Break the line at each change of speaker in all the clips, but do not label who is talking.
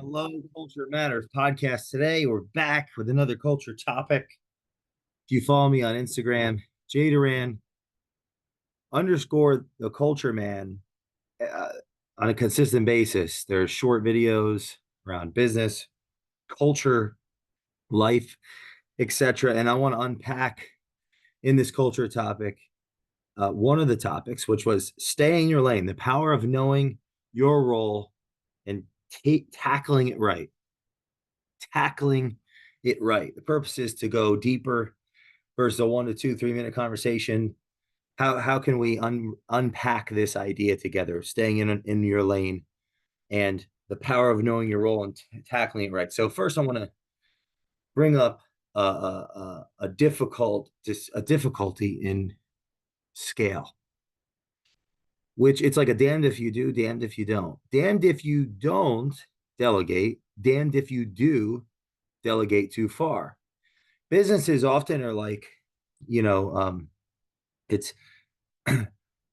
Hello, Culture Matters podcast. Today, we're back with another culture topic. If you follow me on Instagram, Jay Doran underscore the culture man uh, on a consistent basis. There's short videos around business, culture, life, etc. And I want to unpack in this culture topic one of the topics, which was stay in your lane, the power of knowing your role and tackling it right. Tackling it right. The purpose is to go deeper versus a 1 to 2, 3 minute conversation. How can we unpack this idea together, staying in your lane and the power of knowing your role and tackling it right. So first, I want to bring up a difficulty in scale, which it's like a damned if you do, damned if you don't. Damned if you don't delegate, damned if you do delegate too far. Businesses often are like, you know, it's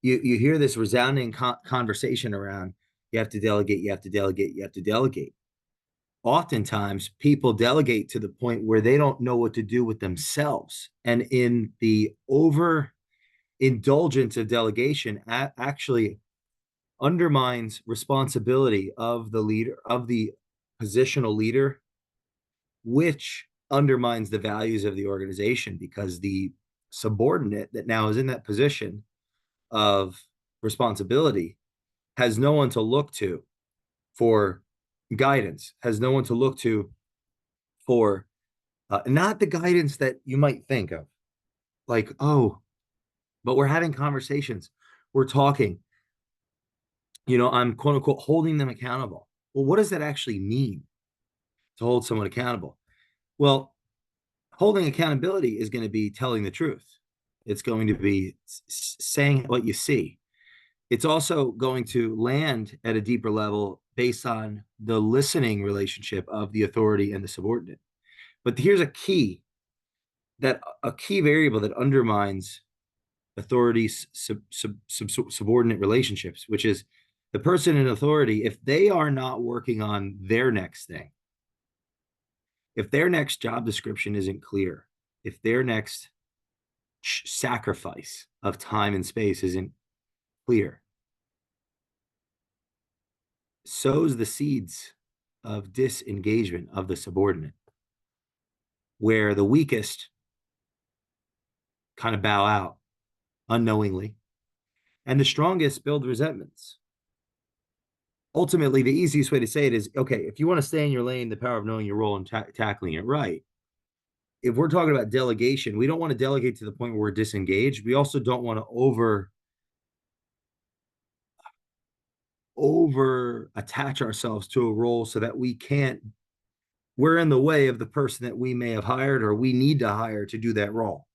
you hear this resounding conversation around you have to delegate, you have to delegate, you have to delegate. Oftentimes, people delegate to the point where they don't know what to do with themselves, and in the over indulgence of delegation, actually undermines responsibility of the leader, of the positional leader, which undermines the values of the organization because the subordinate that now is in that position of responsibility has no one to look to for guidance, has no one to look to for not the guidance that you might think of, like, oh, but we're having conversations, we're talking, I'm quote unquote holding them accountable. Well, what does that actually mean to hold someone accountable? Well, holding accountability is going to be telling the truth. It's going to be saying what you see. It's also going to land at a deeper level based on the listening relationship of the authority and the subordinate. But here's a key variable that undermines authorities subordinate relationships, which is the person in authority. If they are not working on their next thing, if their next job description isn't clear, if their next sacrifice of time and space isn't clear, sows the seeds of disengagement of the subordinate, where the weakest kind of bow out unknowingly and the strongest build resentments. Ultimately, the easiest way to say it is, okay, if you want to stay in your lane, the power of knowing your role and tackling it right. If we're talking about delegation, we don't want to delegate to the point where we're disengaged. We also don't want to over attach ourselves to a role so that we're in the way of the person that we may have hired or we need to hire to do that role.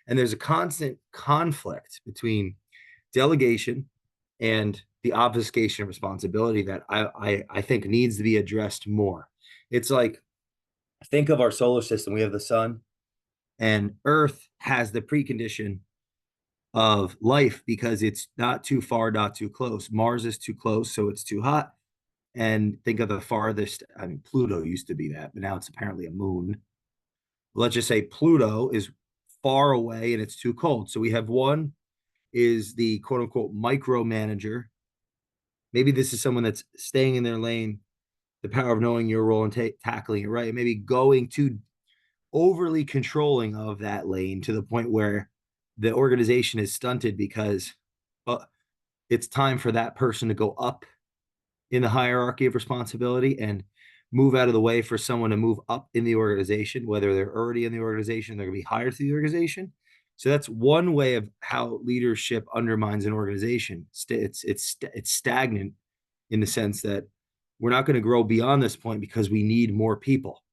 And there's a constant conflict between delegation and the obfuscation of responsibility that I think needs to be addressed more. It's like, think of our solar system. We have the sun, and Earth has the precondition of life because it's not too far, not too close. Mars is too close, so it's too hot. And think of the farthest, I mean, Pluto used to be that, but now it's apparently a moon. Let's just say Pluto is far away and it's too cold. So we have one is the quote unquote micromanager. Maybe this is someone that's staying in their lane, the power of knowing your role and tackling it right. Maybe going too overly controlling of that lane to the point where the organization is stunted because uh, it's time for that person to go up in the hierarchy of responsibility and move out of the way for someone to move up in the organization, whether they're already in the organization, they're going to be hired through the organization. So that's one way of how leadership undermines an organization. It's stagnant in the sense that we're not going to grow beyond this point because we need more people.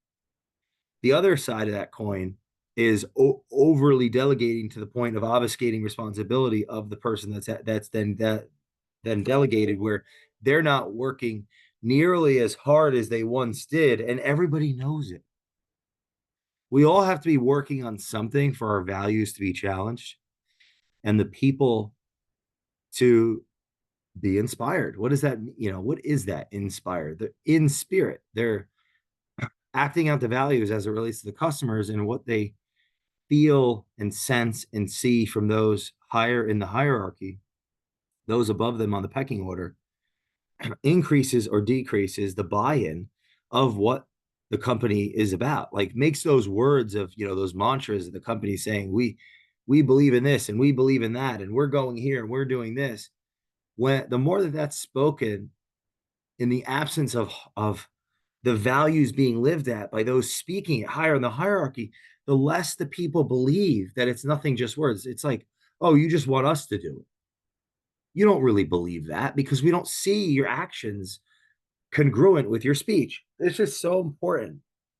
The other side of that coin is overly delegating to the point of obfuscating responsibility of the person that's then delegated, where they're not working nearly as hard as they once did, and everybody knows it. We all have to be working on something for our values to be challenged and the people to be inspired. What does that mean? What is that inspired? They're in spirit. They're acting out the values as it relates to the customers and what they feel and sense and see from those higher in the hierarchy, those above them on the pecking order, increases or decreases the buy-in of what the company is about. Like makes those words of, those mantras of the company saying, we believe in this and we believe in that, and we're going here and we're doing this. When the more that that's spoken in the absence of the values being lived at by those speaking it higher in the hierarchy, the less the people believe that it's nothing just words. It's like, oh, you just want us to do it. You don't really believe that because we don't see your actions congruent with your speech. It's just so important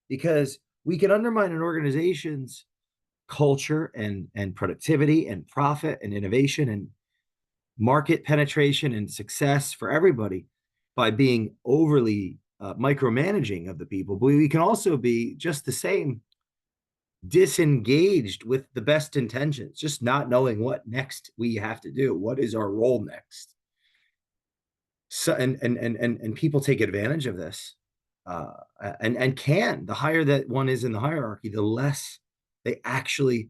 because we can undermine an organization's culture and productivity and profit and innovation and market penetration and success for everybody by being overly micromanaging of the people. But we can also be just the same disengaged with the best intentions, just not knowing what next we have to do. What is our role next? So and people take advantage of this, and can the higher that one is in the hierarchy, the less they actually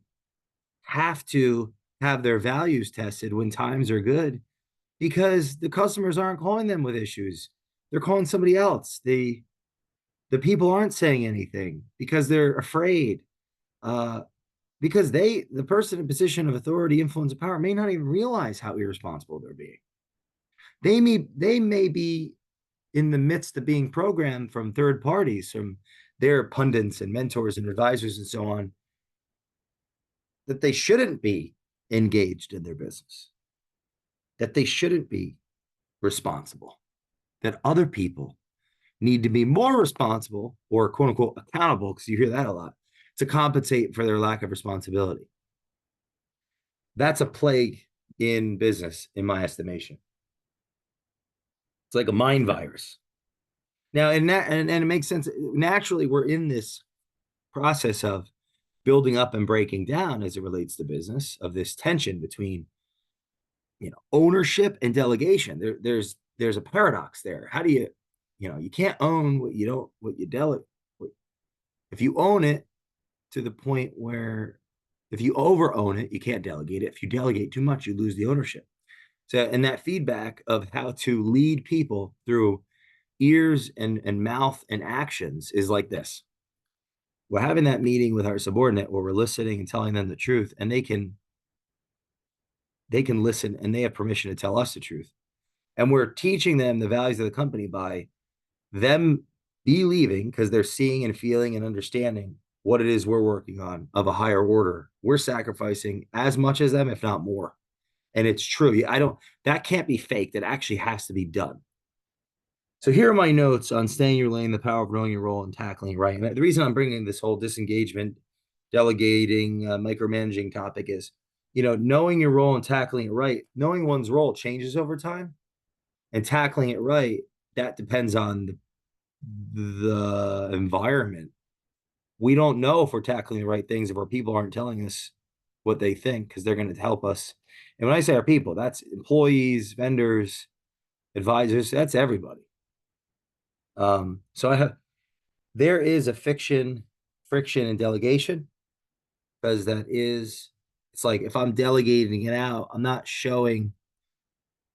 have to have their values tested when times are good, because the customers aren't calling them with issues. They're calling somebody else. The people aren't saying anything because they're afraid. Because the person in position of authority, influence, and power may not even realize how irresponsible they're being. They may be in the midst of being programmed from third parties, from their pundits and mentors and advisors and so on, that they shouldn't be engaged in their business, that they shouldn't be responsible, that other people need to be more responsible or quote unquote accountable, because you hear that a lot, to compensate for their lack of responsibility. That's a plague in business, in my estimation. It's like a mind virus. Now, and it makes sense. Naturally, we're in this process of building up and breaking down as it relates to business, of this tension between ownership and delegation. There's a paradox there. How do you can't own what you delegate. If you own it to the point where, if you over own it, you can't delegate it. If you delegate too much, you lose the ownership. So, and that feedback of how to lead people through ears and mouth and actions is like this. We're having that meeting with our subordinate where we're listening and telling them the truth, and they can listen and they have permission to tell us the truth. And we're teaching them the values of the company by them believing, because they're seeing and feeling and understanding what it is we're working on of a higher order. We're sacrificing as much as them, if not more. And it's true. That can't be faked. It actually has to be done. So here are my notes on staying your lane, the power of knowing your role and tackling it right. And the reason I'm bringing this whole disengagement, delegating, micromanaging topic is, knowing your role and tackling it right. Knowing one's role changes over time, and tackling it right, that depends on the environment. We don't know if we're tackling the right things if our people aren't telling us what they think, because they're going to help us. And when I say our people, that's employees, vendors, advisors, that's everybody. So there is a friction in delegation, because it's like, if I'm delegating it out, I'm not showing.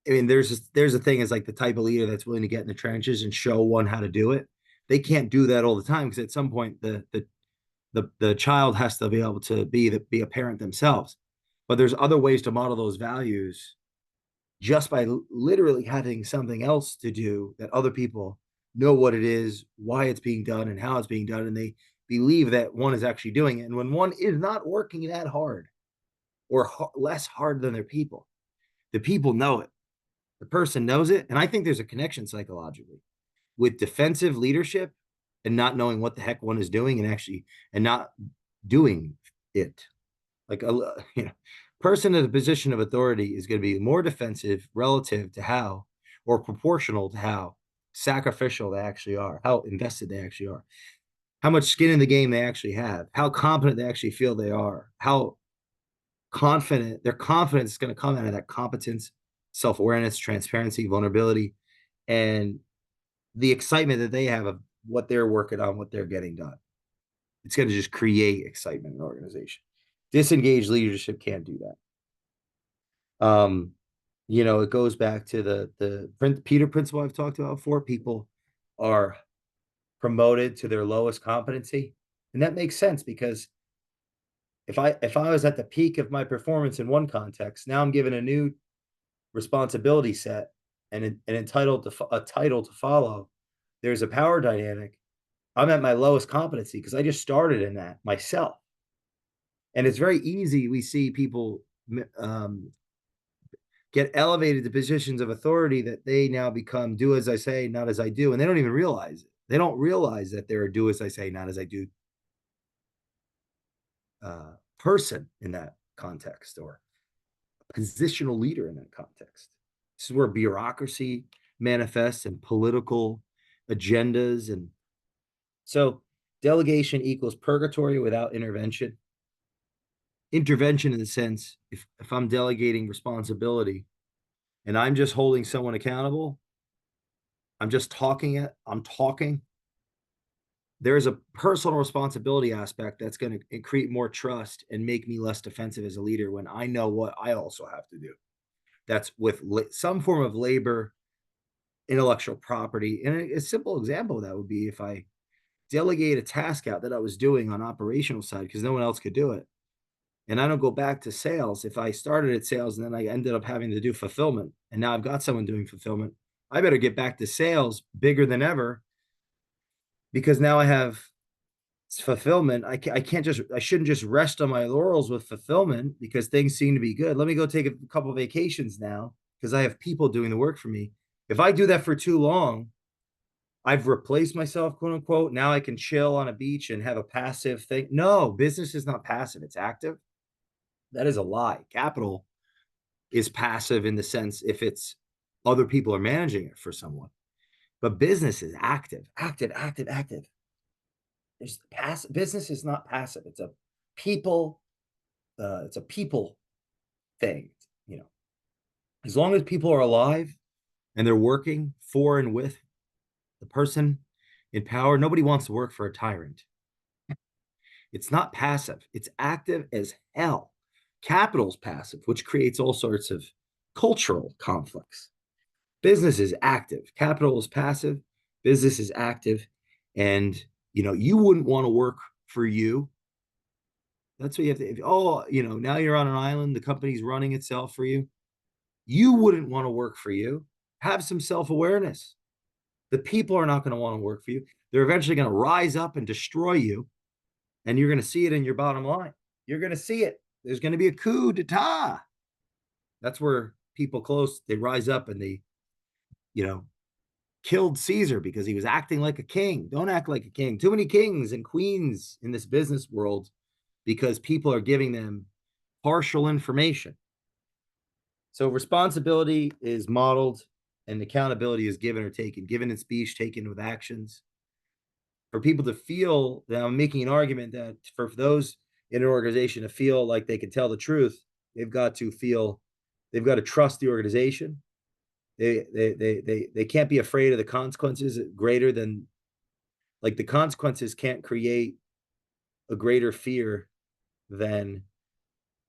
I mean, there's a thing, is like the type of leader that's willing to get in the trenches and show one how to do it. They can't do that all the time, because at some point the child has to be able to be a parent themselves. But there's other ways to model those values just by literally having something else to do that other people know what it is, why it's being done, and how it's being done, and they believe that one is actually doing it. And when one is not working that hard, or less hard than their people, the people know it. The person knows it. And I think there's a connection psychologically with defensive leadership and not knowing what the heck one is doing, and not doing it. Like person in a position of authority is going to be more defensive relative to how, or proportional to how sacrificial they actually are, how invested they actually are, how much skin in the game they actually have, how confident they actually feel they are, how confident their confidence is going to come out of that competence self-awareness, transparency, vulnerability, and the excitement that they have of what they're working on, what they're getting done. It's going to just create excitement in an organization. Disengaged leadership can't do that. It goes back to the Peter principle I've talked about before. People are promoted to their lowest competency, and that makes sense because if I was at the peak of my performance in one context, now I'm given a new responsibility set and entitled to a title to follow. There's a power dynamic. I'm at my lowest competency because I just started in that myself. And it's very easy. We see people get elevated to positions of authority that they now become do as I say, not as I do. And they don't even realize it. They don't realize that they're a do as I say, not as I do person in that context, or a positional leader in that context. This is where bureaucracy manifests and political agendas. And so delegation equals purgatory without intervention. Intervention in the sense, if I'm delegating responsibility and I'm just holding someone accountable, I'm talking. There's a personal responsibility aspect that's going to create more trust and make me less defensive as a leader when I know what I also have to do. That's with some form of labor, intellectual property. And a simple example of that would be if I delegate a task out that I was doing on operational side because no one else could do it. And I don't go back to sales. If I started at sales and then I ended up having to do fulfillment, and now I've got someone doing fulfillment, I better get back to sales bigger than ever because now I have fulfillment. I shouldn't just rest on my laurels with fulfillment because things seem to be good. Let me go take a couple of vacations now because I have people doing the work for me. If I do that for too long, I've replaced myself, quote unquote. Now I can chill on a beach and have a passive thing. No, business is not passive, it's active. That is a lie. Capital is passive in the sense if it's other people are managing it for someone. But business is active, active, active, active. There's passive. Business is not passive. People. It's a people thing. You know, as long as people are alive and they're working for and with the person in power, nobody wants to work for a tyrant. It's not passive. It's active as hell. Capital's passive, which creates all sorts of cultural conflicts. Business is active. Capital is passive. Business is active. And, you wouldn't want to work for you. That's what you have to, now you're on an island. The company's running itself for you. You wouldn't want to work for you. Have some self-awareness. The people are not going to want to work for you. They're eventually going to rise up and destroy you. And you're going to see it in your bottom line. You're going to see it. There's going to be a coup d'etat. That's where people close, they rise up and they, killed Caesar because he was acting like a king. Don't act like a king. Too many kings and queens in this business world because people are giving them partial information. So responsibility is modeled and accountability is given or taken, given in speech, taken with actions. For people to feel that I'm making an argument that for those in an organization to feel like they can tell the truth, they've got to trust the organization. They can't be afraid of the consequences greater than, like, the consequences can't create a greater fear than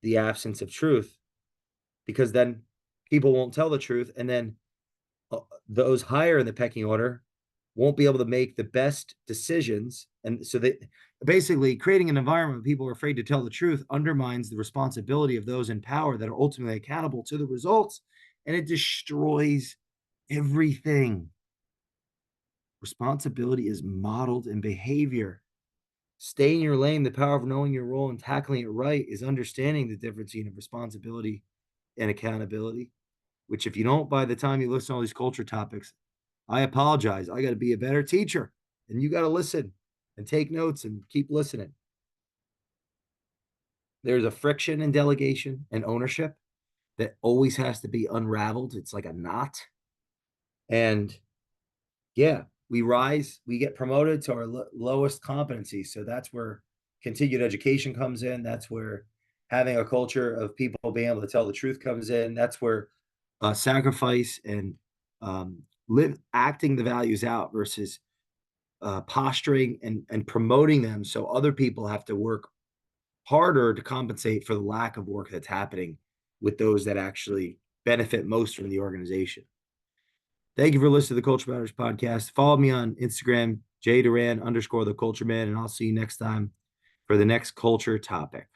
the absence of truth, because then people won't tell the truth, and then those higher in the pecking order won't be able to make the best decisions. And so they basically creating an environment where people are afraid to tell the truth undermines the responsibility of those in power that are ultimately accountable to the results, and it destroys everything. Responsibility is modeled in behavior. Stay in your lane. The power of knowing your role and tackling it right is understanding the difference between responsibility and accountability, which, if you don't, by the time you listen to all these culture topics, I apologize. I got to be a better teacher, and you got to listen and take notes and keep listening. There's a friction in delegation and ownership that always has to be unraveled. It's like a knot. And yeah, we rise, we get promoted to our lowest competency. So that's where continued education comes in. That's where having a culture of people being able to tell the truth comes in. That's where sacrifice and live acting the values out versus posturing and promoting them so other people have to work harder to compensate for the lack of work that's happening with those that actually benefit most from the organization. Thank you for listening to the Culture Matters podcast. Follow me on Instagram, Jay Doran _ the Culture Man, and I'll see you next time for the next culture topic.